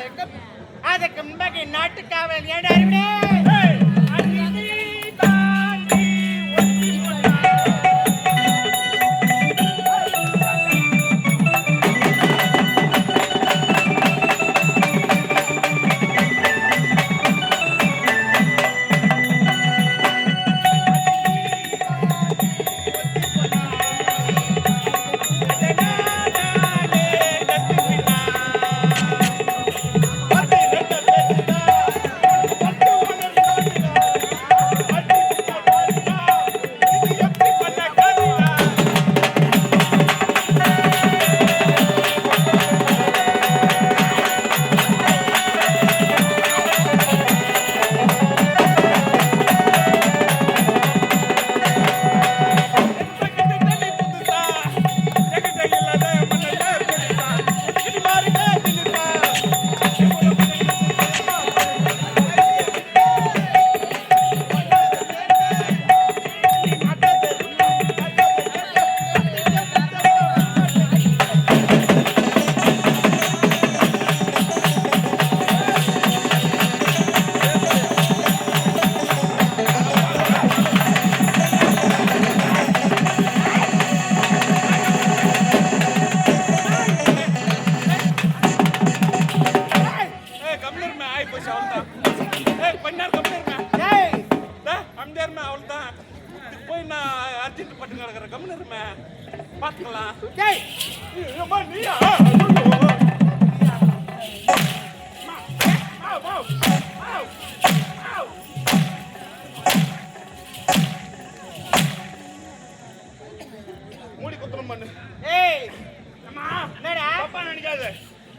வேண்டும். அதுக்கு முன்பாக நாட்டுக்காவல் ஏன் அறிவிடே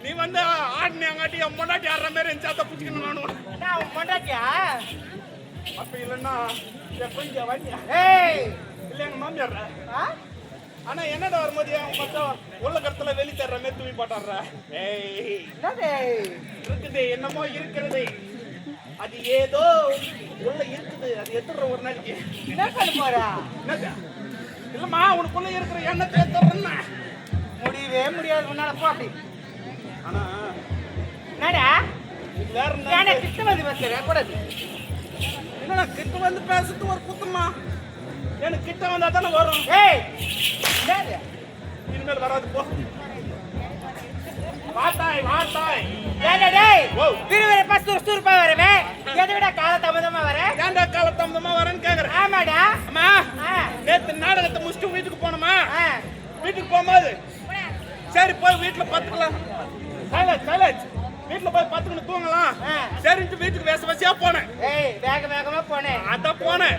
நீ வந்து ஆடினாங்காட்டி என் பொண்டாட்டி ஆடுற மாதிரி என் சாத்த பிடிச்சிக்கணும் நானும் பொண்டாட்டியா அப்ப இல்லைன்னா கொஞ்சம் வாங்கியா இல்லை எங்க மாமியார் ஆனா என்னடா வரும்போது மொத்தம் உள்ள கருத்துல வெளி தர்ற மாதிரி தூவி போட்டாடுற இருக்குது என்னமோ இருக்கிறது அது ஏதோ உள்ள இருக்குது அது எத்துற ஒரு நாளைக்கு என்ன பண்ண போறா இல்லம்மா உனக்குள்ள இருக்கிற எண்ணத்தை எத்துறேன்னா முடியவே முடியாது உன்னால போ அப்படி ஆனா என்னடா வேற என்ன கிட்ட வந்து பேசுற கூடாது என்னடா கிட்ட வந்து பேசுறது ஒரு குத்தமா எனக்கு கிட்ட வந்தா தானே வரும் இனிமேல் வராது போ வாத்தாய் வாத்தாய் திருவரை பத்து ரூபாய் வரவே எதை விட கால தாமதமா வர ஏன்டா கால தாமதமா வரேன்னு கேக்குறேன் ஆமாடா அம்மா நேத்து நாடகத்தை முடிச்சுட்டு வீட்டுக்கு போனோமா வீட்டுக்கு போகும்போது சரி போய் வீட்டுல பத்துக்கலாம் வீட்டுல போய் பத்துக்கணும் தூங்கலாம் சரின்ட்டு வீட்டுக்கு வேச போனேன் வேக வேகமா போனேன் அதான் போனேன்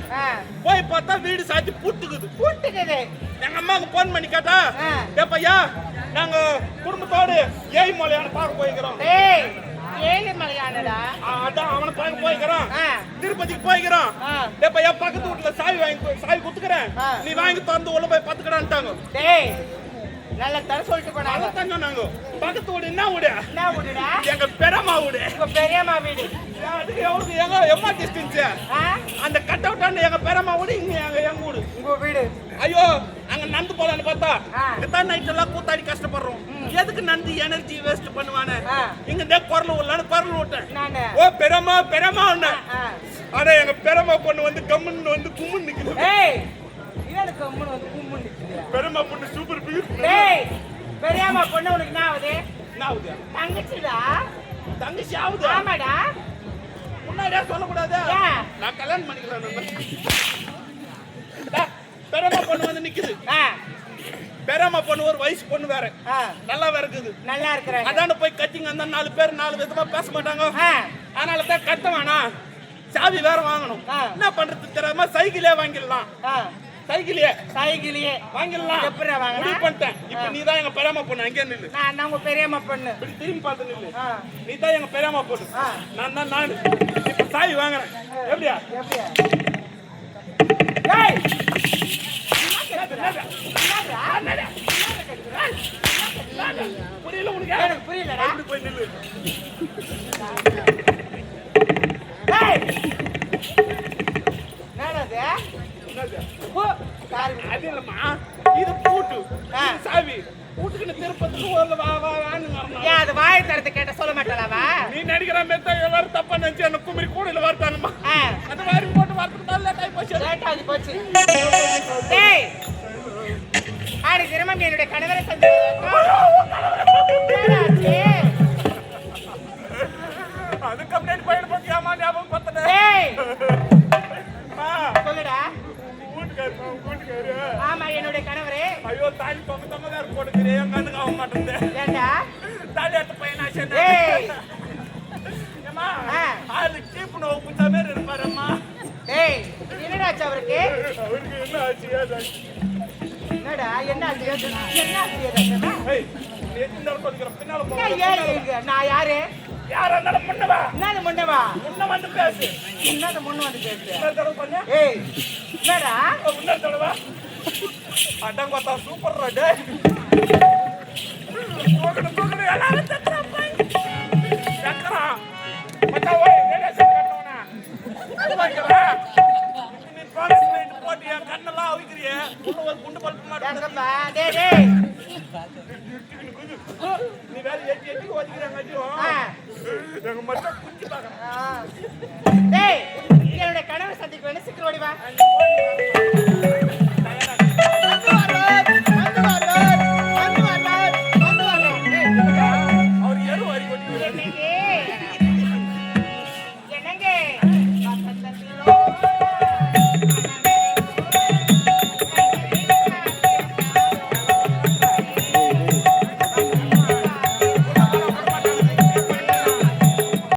போய் பார்த்தா வீடு சாத்தி புட்டுக்குது எங்க அம்மாவுக்கு போன் பண்ணி கேட்டா ஏப்பையா நாங்க குடும்பத்தோடு ஏய் மலையான பார்க்க போய்க்கிறோம் அதான் அவனை பார்க்க போய்க்கிறோம் திருப்பதிக்கு போய்க்கிறோம் ஏப்பையா பக்கத்து வீட்டுல சாவி குத்துக்கிறேன் நீ வாங்கி திறந்து உள்ள போய் பத்துக்கிறான்ட்டாங்க நல்ல தர சொல்லிட்டு போனாங்க தங்க நாங்க பக்கத்து வீடு என்ன வீடுடா எங்க பெரியம்மா வீடு உங்க பெரியம்மா வீடு அதுக்கு எங்க எம்மா டிஸ்டன்ஸ் அந்த கட் அவுட் ஆன எங்க பெரியம்மா வீடு இங்க எங்க வீடு உங்க வீடு ஐயோ அங்க நந்து போலான்னு பார்த்தா இதான் நைட் எல்லாம் கூத்தாடி கஷ்டப்படுறோம் எதுக்கு நந்து எனர்ஜி வேஸ்ட் பண்ணுவானே இங்க இந்த குரல் விட்டேன் ஓ பெரியம்மா ஒண்ணு ஆனா எங்க பெரியம்மா பொண்ணு வந்து கம்முன்னு வந்து கும்முன்னு நிக்குது பெரியம்மா பொண்ணு சூப்பர் பெரியம்மா பொண்ணு உனக்கு என்ன ஆகுது தங்கச்சிடா தங்கச்சி ஆகுது ஆமாடா முன்னாடியே சொல்லக்கூடாது நான் கல்யாணம் பண்ணிக்கலாம் பெரியம்மா பொண்ணு வந்து நிக்குது பெரியம்மா பொண்ணு ஒரு வயசு பொண்ணு வேற நல்லா இருக்குது நல்லா இருக்கிற அதான போய் கட்டிங்க அந்த 4 பேர் 4 விதமா பேச மாட்டாங்க அதனால தான் கட்ட வேணாம் சாவி வேற வாங்கணும் என்ன பண்றது தெரியாம சைக்கிளே வாங்கிடலாம் சைக்கிளியே வாங்கிடலாம் எப்படி வாங்க பண்ணிட்டேன் இப்ப நீ தான் எங்க பெரியம்மா பொண்ணு அங்கே நில்லு நான் உங்க பெரியம்மா பொண்ணு இப்படி திரும்பி பார்த்து நில்லு நீ தான் எங்க பெரியம்மா பொண்ணு நான் இப்ப சாவி வாங்குறேன் எப்படியா புரியல உனக்கு எனக்கு புரியலடா போய் நில்லு இது பூட்டு சாவி வீட்டுக்கு திருப்பத்துக்கு ஊர்ல வா வா வான்னு ஏன் அது வாயை தரத்தை கேட்ட சொல்ல மாட்டாளாவா? நீ நடிக்கிற மெத்த எல்லாரும் தப்பா நினைச்சு என்ன குமரி கூடையில வரட்டாங்கம்மா அந்த மாதிரி போட்டு வரதுக்கு தான் லேட் ஆகி போச்சு. லேட் ஆகி போச்சு. டேய் ஆடி திரும்ப என்னுடைய கணவரை சந்தி அது கம்ப்ளைண்ட் போயிட போச்சு. ஆமா ஞாபகம் பத்தல. டேய் சொல்லுடா. வீட்டுக்காரு ஆமா என்னுடைய கணவரே. ஐயோ தாலி தொங்க தொங்க தான் போட்டுக்கிறேன். என் கண்ணுக்கு ஆக மாட்டேங்குது. ஏண்டா தாலி எடுத்து பையன் ஆச்சு. டேய் ஏமா அது கீப் நோ புச்சா மாதிரி இருப்பாரம்மா. டேய் என்னடாச்சு அவருக்கு? அவருக்கு என்ன ஆச்சு? என்னடா என்ன ஆச்சு? என்ன ஆச்சு? ஏய் நீ என்ன சொல்லிக்கிற? பின்னால போ. ஏய் நான் யாரு? யாரா இருந்தாலும் முன்னவா. என்னது முன்னவா? முன்ன வந்து பேசு. என்னது முன்ன வந்து பேசு? என்ன தடவை பண்ண? ஏய் என்னடா? முன்ன தடவை. அடங்கோத்தா சூப்பர் ரோட். போகணும் எல்லாரும் தட்டறப்பா. சக்கரா. மச்சா ஓய் நேரா சக்கரவனா. போய்க்கறா. நீ பாக்ஸ் லைட் போட்டியா கண்ணெல்லாம் அவிக்கிறியே. உள்ள ஒரு குண்டு பல்ப் மாட்டேங்கப்பா. டேய் டேய் நீ வேற ஏத்தி ஓடிக்கறாங்கடியோ. எங்க மச்சா குஞ்சி பாக்கறா. டேய் என்னோட கனவு சந்திக்கு வந்து சீக்கிரம் ஓடி வா.